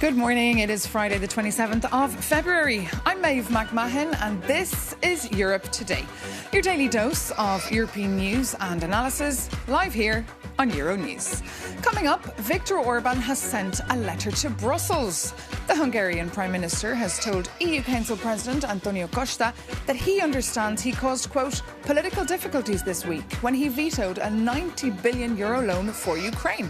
Good morning. It is Friday, the 27th of February. I'm Maeve McMahon, and this is Europe Today, your daily dose of European news and analysis, live here on Euronews. Coming up, Viktor Orban has sent a letter to Brussels. The Hungarian Prime Minister has told EU Council President Antonio Costa that he understands he caused, quote, political difficulties this week when he vetoed a €90 billion loan for Ukraine.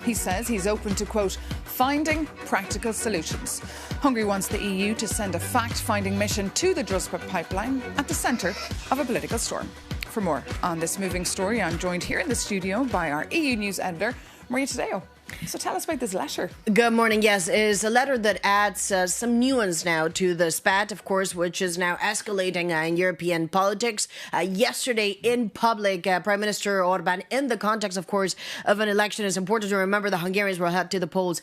He says he's open to, quote, finding practical solutions. Hungary wants the EU to send a fact-finding mission to the Druzhba pipeline at the centre of a political storm. For more on this moving story, I'm joined here in the studio by our EU News editor, Maria Tadeo. So tell us about this letter. Good morning. Yes, it is a letter that adds some nuance now to the spat, of course, which is now escalating in European politics. Yesterday in public, Prime Minister Orban, in the context, of course, of an election, it's important to remember the Hungarians were headed to the polls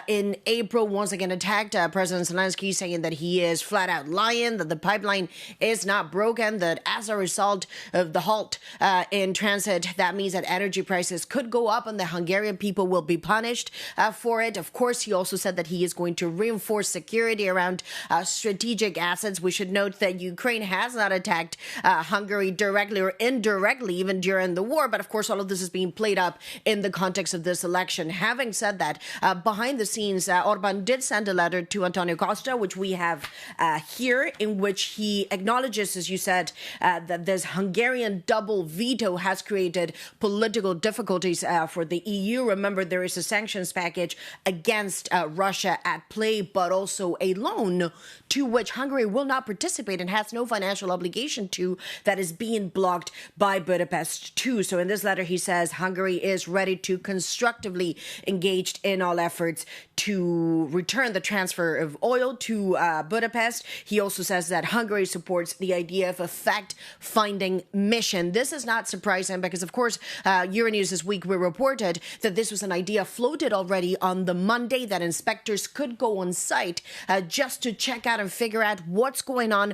in April, once again attacked President Zelensky, saying that he is flat out lying, that the pipeline is not broken, that as a result of the halt in transit, that means that energy prices could go up and the Hungarian people will be punished for it. Of course, he also said that he is going to reinforce security around strategic assets. We should note that Ukraine has not attacked Hungary directly or indirectly, even during the war. But of course, all of this is being played up in the context of this election. Having said that, behind the scenes, Orban did send a letter to Antonio Costa, which we have here, in which he acknowledges, as you said, that this Hungarian double veto has created political difficulties for the EU. Remember, there is a sanctions package against Russia at play, but also a loan to which Hungary will not participate and has no financial obligation to, that is being blocked by Budapest too. So in this letter, he says Hungary is ready to constructively engage in all efforts to return the transfer of oil to Budapest. He also says that Hungary supports the idea of a fact-finding mission. This is not surprising because, of course, Euronews this week we reported that this was an idea floated already on the Monday, that inspectors could go on site just to check out and figure out what's going on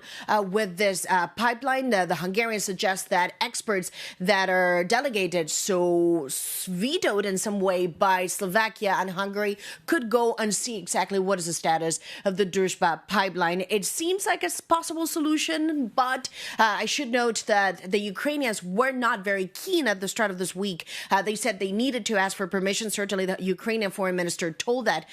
with this pipeline. The Hungarians suggest that experts that are delegated, so vetoed in some way by Slovakia and Hungary, could go and see exactly what is the status of the Druzhba pipeline. It seems like a possible solution, but I should note that the Ukrainians were not very keen at the start of this week. They said they needed to ask for permission. Certainly, the Ukrainian foreign minister told that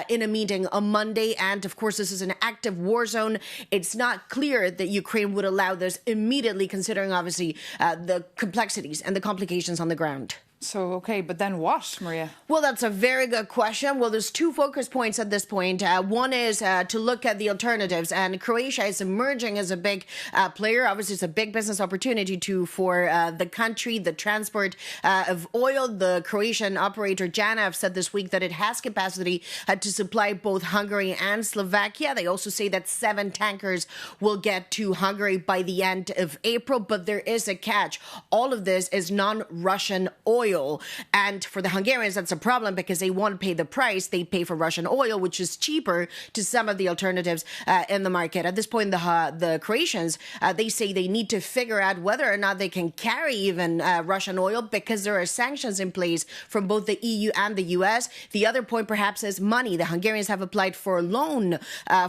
in a meeting on Monday. And of course, this is an active war zone. It's not clear that Ukraine would allow this immediately, considering obviously the complexities and the complications on the ground. So, okay, but then what, Maria? Well, that's a very good question. Well, there's two focus points at this point. One is to look at the alternatives, and Croatia is emerging as a big player. Obviously, it's a big business opportunity for the country, the transport of oil. The Croatian operator Janav said this week that it has capacity to supply both Hungary and Slovakia. They also say that 7 tankers will get to Hungary by the end of April, but there is a catch. All of this is non-Russian oil. And for the Hungarians, that's a problem because they want to pay the price they pay for Russian oil, which is cheaper to some of the alternatives in the market. At this point, the Croatians, they say they need to figure out whether or not they can carry even Russian oil because there are sanctions in place from both the EU and the US. The other point perhaps is money. The Hungarians have applied for a loan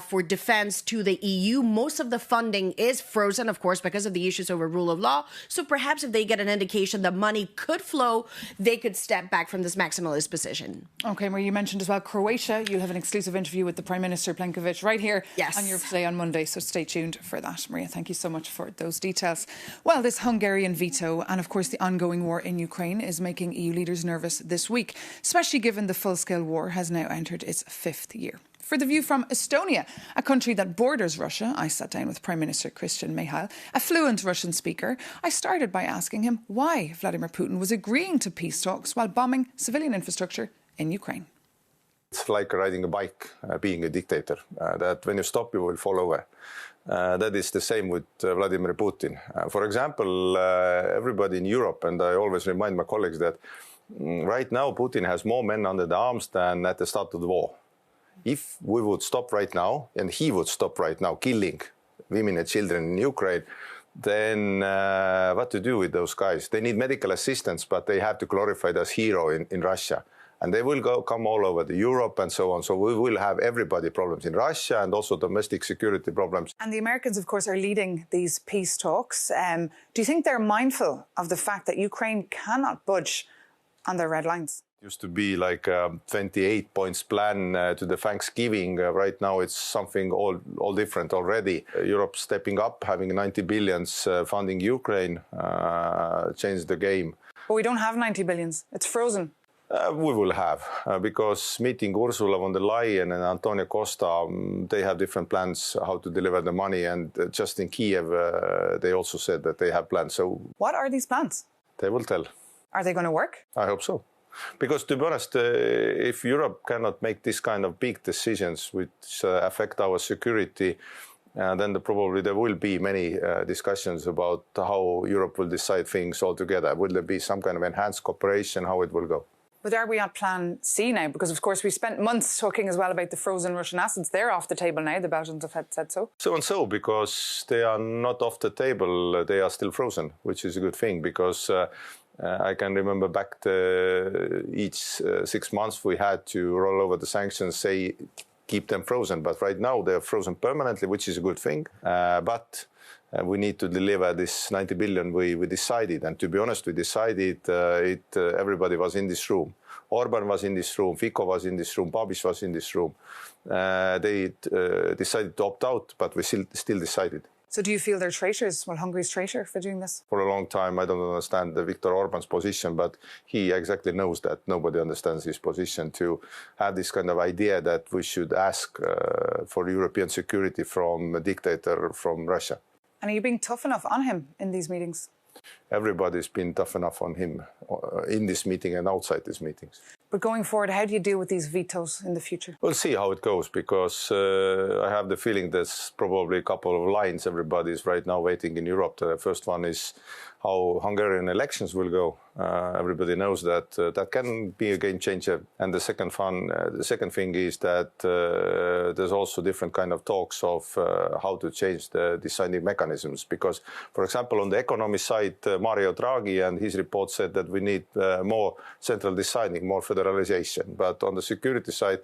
for defense to the EU. Most of the funding is frozen, of course, because of the issues over rule of law. So perhaps if they get an indication that money could flow, they could step back from this maximalist position. Okay, Maria, you mentioned as well Croatia. You'll have an exclusive interview with the Prime Minister Plenković right here on Europe Today on Monday, so stay tuned for that. Maria, thank you so much for those details. Well, this Hungarian veto and, of course, the ongoing war in Ukraine is making EU leaders nervous this week, especially given the full-scale war has now entered its 5th year. For The View from Estonia, a country that borders Russia, I sat down with Prime Minister Christian Michal, a fluent Russian speaker. I started by asking him why Vladimir Putin was agreeing to peace talks while bombing civilian infrastructure in Ukraine. It's like riding a bike, being a dictator, that when you stop, you will fall over. That is the same with Vladimir Putin. For example, everybody in Europe, and I always remind my colleagues that right now Putin has more men under the arms than at the start of the war. If we would stop right now, and he would stop right now killing women and children in Ukraine, then what to do with those guys? They need medical assistance, but they have to glorify as hero in Russia. And they will come all over the Europe and so on. So we will have everybody problems in Russia and also domestic security problems. And the Americans, of course, are leading these peace talks. Do you think they're mindful of the fact that Ukraine cannot budge on their red lines? It used to be like a 28 points plan to the Thanksgiving. Right now it's something all different already. Europe stepping up, having 90 billions funding Ukraine, changed the game. But we don't have 90 billions. It's frozen. We will have, because meeting Ursula von der Leyen and Antonio Costa, they have different plans how to deliver the money. And just in Kiev, they also said that they have plans. So what are these plans? They will tell. Are they going to work? I hope so. Because to be honest, if Europe cannot make this kind of big decisions which affect our security, then probably there will be many discussions about how Europe will decide things altogether. Will there be some kind of enhanced cooperation, how it will go? But are we on plan C now? Because, of course, we spent months talking as well about the frozen Russian assets. They're off the table now. The Belgians have said so. So and so, because they are not off the table, they are still frozen, which is a good thing, because I can remember back each 6 months we had to roll over the sanctions, say, keep them frozen. But right now they're frozen permanently, which is a good thing. But we need to deliver this 90 billion we decided. And to be honest, we decided everybody was in this room. Orban was in this room, Fico was in this room, Babiš was in this room. They decided to opt out, but we still decided. So do you feel they're traitors? Well, Hungary's traitor for doing this? For a long time, I don't understand Viktor Orban's position, but he exactly knows that nobody understands his position to have this kind of idea that we should ask for European security from a dictator from Russia. And are you being tough enough on him in these meetings? Everybody's been tough enough on him in this meeting and outside these meetings. But going forward, how do you deal with these vetoes in the future? We'll see how it goes, because I have the feeling there's probably a couple of lines everybody's right now waiting in Europe. The first one is how Hungarian elections will go. Everybody knows that that can be a game changer. And the second thing is that there's also different kind of talks of how to change the deciding mechanisms. Because, for example, on the economy side, Mario Draghi and his report said that we need more central deciding, more federalization. But on the security side,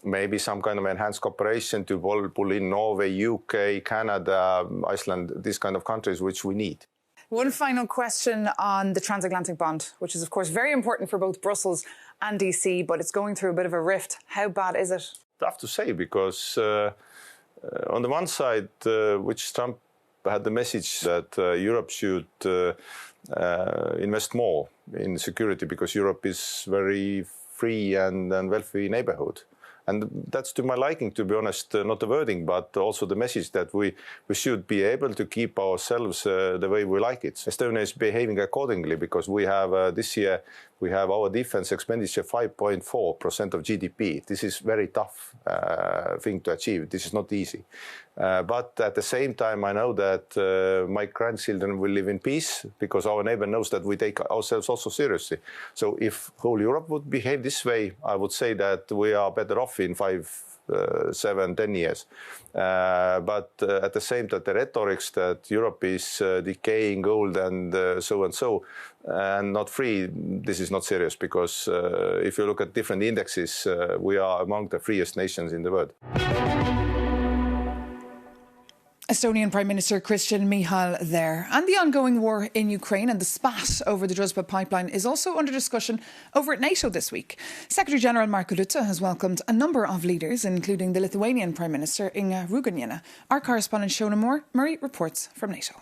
maybe some kind of enhanced cooperation to pull in Norway, UK, Canada, Iceland, these kind of countries which we need. One final question on the transatlantic bond, which is, of course, very important for both Brussels and DC, but it's going through a bit of a rift. How bad is it? Tough to say, because on the one side, which Trump had the message that Europe should invest more in security, because Europe is very free and wealthy neighborhood. And that's to my liking, to be honest, not the wording, but also the message that we should be able to keep ourselves the way we like it. Estonia is behaving accordingly, because we have this year, we have our defense expenditure 5.4% of GDP. This is very tough thing to achieve. This is not easy. But at the same time, I know that my grandchildren will live in peace, because our neighbor knows that we take ourselves also seriously. So if whole Europe would behave this way, I would say that we are better off in 5, 7, 10 years. But at the same time, the rhetorics that Europe is decaying, old and so, and not free, this is not serious, because if you look at different indexes, we are among the freest nations in the world. Estonian Prime Minister Christian Michal there. And the ongoing war in Ukraine and the spat over the Druzhba pipeline is also under discussion over at NATO this week. Secretary-General Mark Rutte has welcomed a number of leaders, including the Lithuanian Prime Minister Inga Ruginiene. Our correspondent Shona Murray reports from NATO.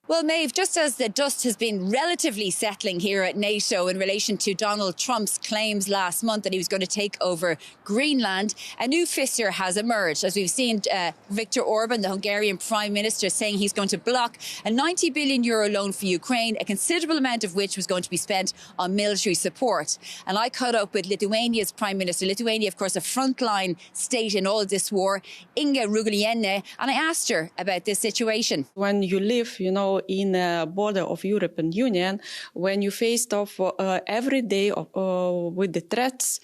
Well, Maeve, just as the dust has been relatively settling here at NATO in relation to Donald Trump's claims last month that he was going to take over Greenland, a new fissure has emerged, as we've seen Viktor Orban, the Hungarian Prime Minister, saying he's going to block a €90 billion loan for Ukraine, a considerable amount of which was going to be spent on military support. And I caught up with Lithuania's Prime Minister, Lithuania, of course, a frontline state in all this war, Inga Ruginiene, and I asked her about this situation. When you live, now in a border of European Union, when you faced off every day with the threats,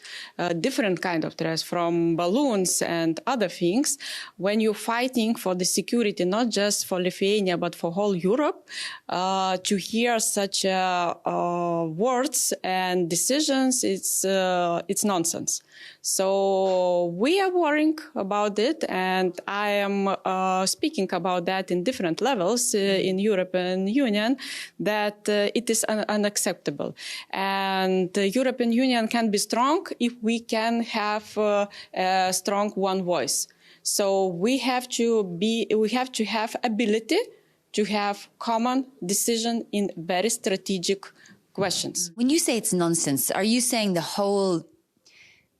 different kind of threats from balloons and other things, when you're fighting for the security, not just for Lithuania, but for whole Europe, to hear such words and decisions, it's nonsense. So we are worrying about it, and I am speaking about that in different levels in European Union, that it is unacceptable. And the European Union can be strong if we can have a strong one voice. So we have to have ability to have common decision in very strategic questions. When you say it's nonsense, are you saying the whole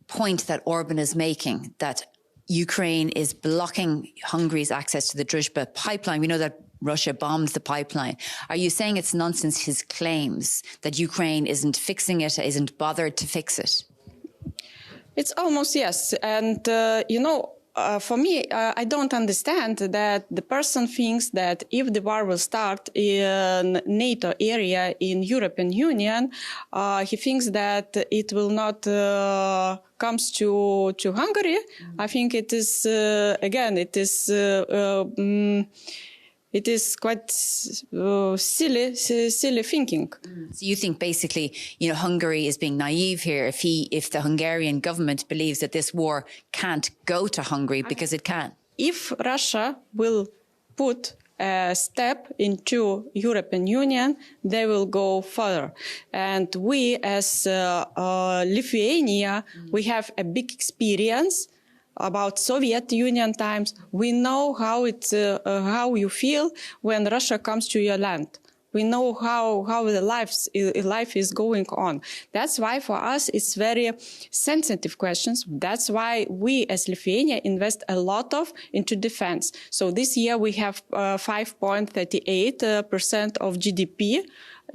point that Orban is making, that Ukraine is blocking Hungary's access to the Druzhba pipeline? We know that Russia bombed the pipeline. Are you saying it's nonsense, his claims that Ukraine isn't fixing it, isn't bothered to fix it? It's almost yes. And, for me, I don't understand that the person thinks that if the war will start in NATO area in European Union, he thinks that it will not comes to Hungary. I think it is it is quite silly thinking. So you think basically, Hungary is being naive here if the Hungarian government believes that this war can't go to Hungary because it can? If Russia will put a step into European Union, they will go further. And we as Lithuania, we have a big experience about Soviet Union times. We know how you feel when Russia comes to your land. We know how the life is going on. That's why for us it's very sensitive questions. That's why we as Lithuania invest a lot into defense. So this year we have 5.38% of GDP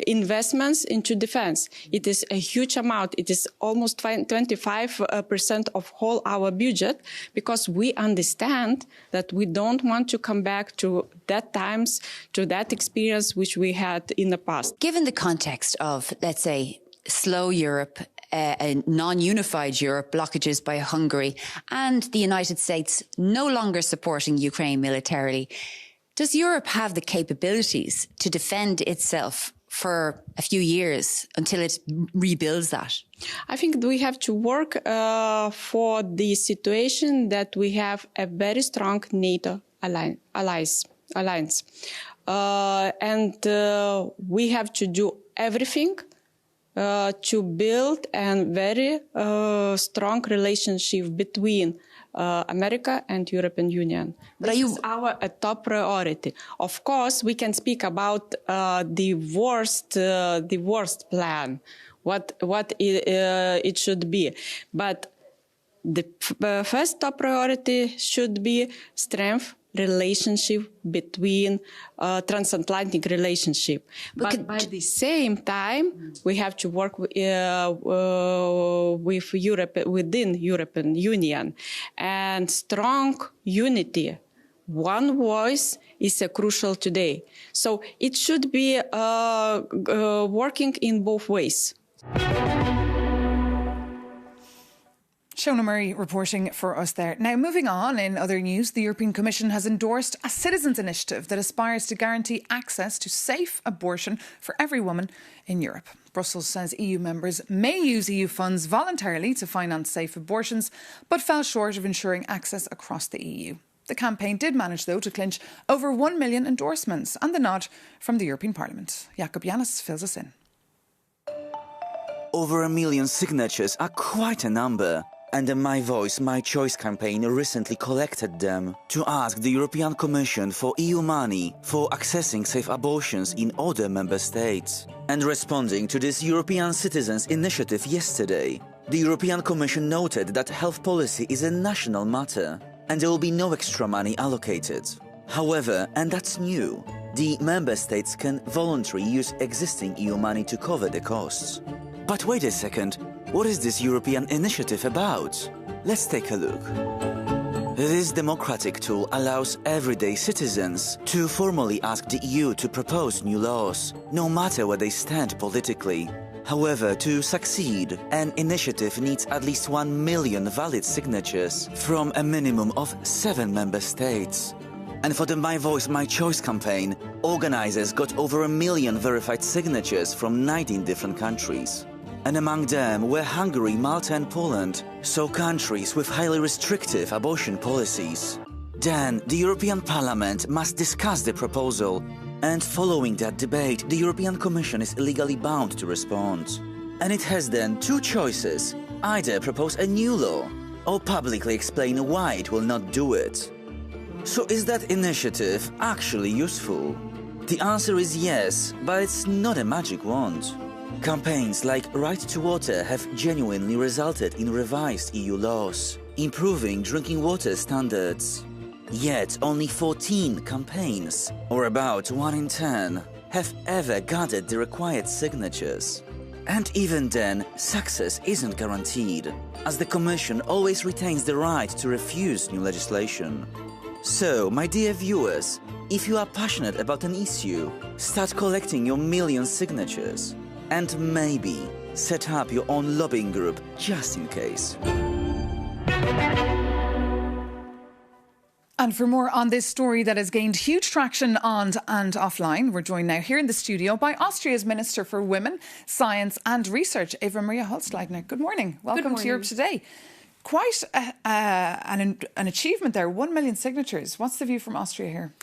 investments into defense. It is a huge amount. It is almost 25% of whole our budget, because we understand that we don't want to come back to that times, to that experience which we had in the past. Given the context of, let's say, slow Europe, a non-unified Europe, blockages by Hungary, and the United States no longer supporting Ukraine militarily, does Europe have the capabilities to defend itself for a few years until it rebuilds that? I think we have to work for the situation that we have a very strong NATO alliance. And we have to do everything to build a very strong relationship between America and European Union. This is our top priority. Of course, we can speak about the worst plan, what it should be, but the first top priority should be strength relationship between transatlantic relationship. But by the same time, we have to work with Europe, within European Union, and strong unity. One voice is crucial today. So it should be working in both ways. Shona Murray reporting for us there. Now, moving on, in other news, the European Commission has endorsed a citizens' initiative that aspires to guarantee access to safe abortion for every woman in Europe. Brussels says EU members may use EU funds voluntarily to finance safe abortions, but fell short of ensuring access across the EU. The campaign did manage, though, to clinch over 1 million endorsements and the nod from the European Parliament. Jakob Janis fills us in. Over 1 million signatures are quite a number. And the My Voice, My Choice campaign recently collected them to ask the European Commission for EU money for accessing safe abortions in other member states. And responding to this European Citizens' Initiative yesterday, the European Commission noted that health policy is a national matter and there will be no extra money allocated. However, and that's new, the member states can voluntarily use existing EU money to cover the costs. But wait a second, what is this European initiative about? Let's take a look. This democratic tool allows everyday citizens to formally ask the EU to propose new laws, no matter where they stand politically. However, to succeed, an initiative needs at least 1 million valid signatures from a minimum of 7 member states. And for the My Voice, My Choice campaign, organizers got over 1 million verified signatures from 19 different countries. And among them were Hungary, Malta and Poland, so countries with highly restrictive abortion policies. Then, the European Parliament must discuss the proposal, and following that debate, the European Commission is legally bound to respond. And it has then 2 choices: either propose a new law, or publicly explain why it will not do it. So is that initiative actually useful? The answer is yes, but it's not a magic wand. Campaigns like Right to Water have genuinely resulted in revised EU laws, improving drinking water standards. Yet only 14 campaigns, or about 1 in 10, have ever gathered the required signatures. And even then, success isn't guaranteed, as the Commission always retains the right to refuse new legislation. So, my dear viewers, if you are passionate about an issue, start collecting your million signatures. And maybe set up your own lobbying group just in case. And for more on this story that has gained huge traction on and offline, we're joined now here in the studio by Austria's Minister for Women, Science and Research, Eva Maria Holzleitner. Good morning. Welcome to Europe Today. Quite an achievement there, 1 million signatures. What's the view from Austria here?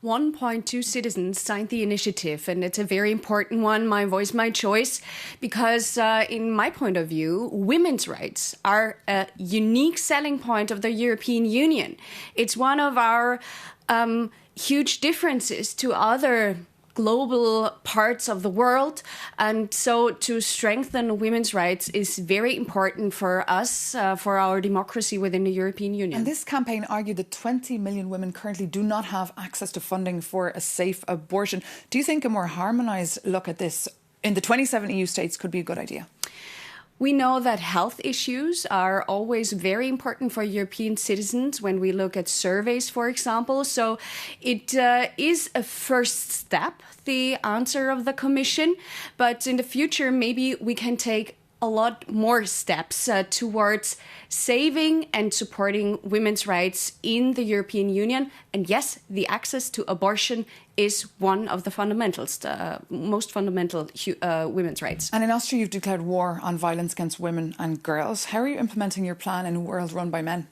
1.2 citizens signed the initiative, and it's a very important one, My Voice, My Choice, because in my point of view, women's rights are a unique selling point of the European Union. It's one of our huge differences to other global parts of the world, and so to strengthen women's rights is very important for us, for our democracy within the European Union. And this campaign argued that 20 million women currently do not have access to funding for a safe abortion. Do you think a more harmonised look at this in the 27 EU states could be a good idea? We know that health issues are always very important for European citizens when we look at surveys, for example. So it is a first step, the answer of the Commission. But in the future, maybe we can take a lot more steps towards saving and supporting women's rights in the European Union. And yes, the access to abortion is one of the fundamentals, the most fundamental women's rights. And in Austria, you've declared war on violence against women and girls. How are you implementing your plan in a world run by men?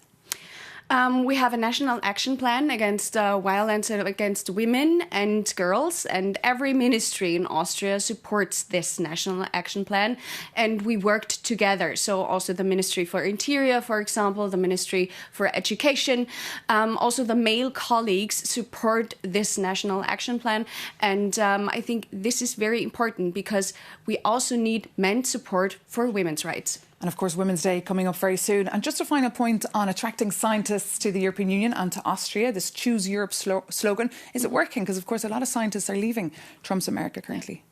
We have a national action plan against violence against women and girls, and every ministry in Austria supports this national action plan, and we worked together. So also the Ministry for Interior, for example, the Ministry for Education, also the male colleagues support this national action plan, and I think this is very important because we also need men's support for women's rights. And of course, Women's Day coming up very soon. And just a final point on attracting scientists to the European Union and to Austria, this Choose Europe slogan. Is it working? Because, of course, a lot of scientists are leaving Trump's America currently.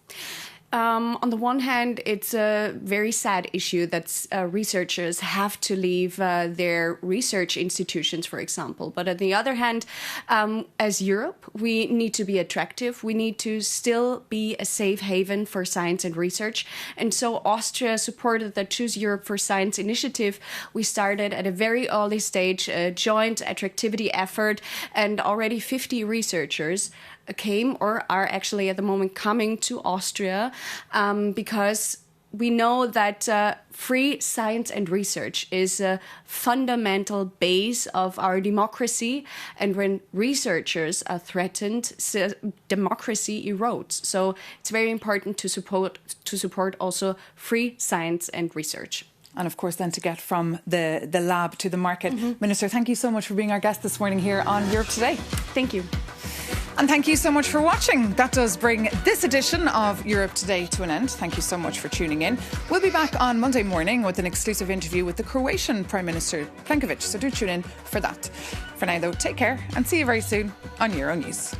On the one hand, it's a very sad issue that researchers have to leave their research institutions, for example. But on the other hand, as Europe, we need to be attractive. We need to still be a safe haven for science and research. And so Austria supported the Choose Europe for Science initiative. We started at a very early stage, a joint attractivity effort, and already 50 researchers came or are actually at the moment coming to Austria because we know that free science and research is a fundamental base of our democracy. And when researchers are threatened, democracy erodes. So it's very important to support also free science and research. And of course, then to get from the lab to the market. Minister, thank you so much for being our guest this morning here on Europe Today. Thank you. And thank you so much for watching. That does bring this edition of Europe Today to an end. Thank you so much for tuning in. We'll be back on Monday morning with an exclusive interview with the Croatian Prime Minister Plenković. So do tune in for that. For now, though, take care and see you very soon on Euronews.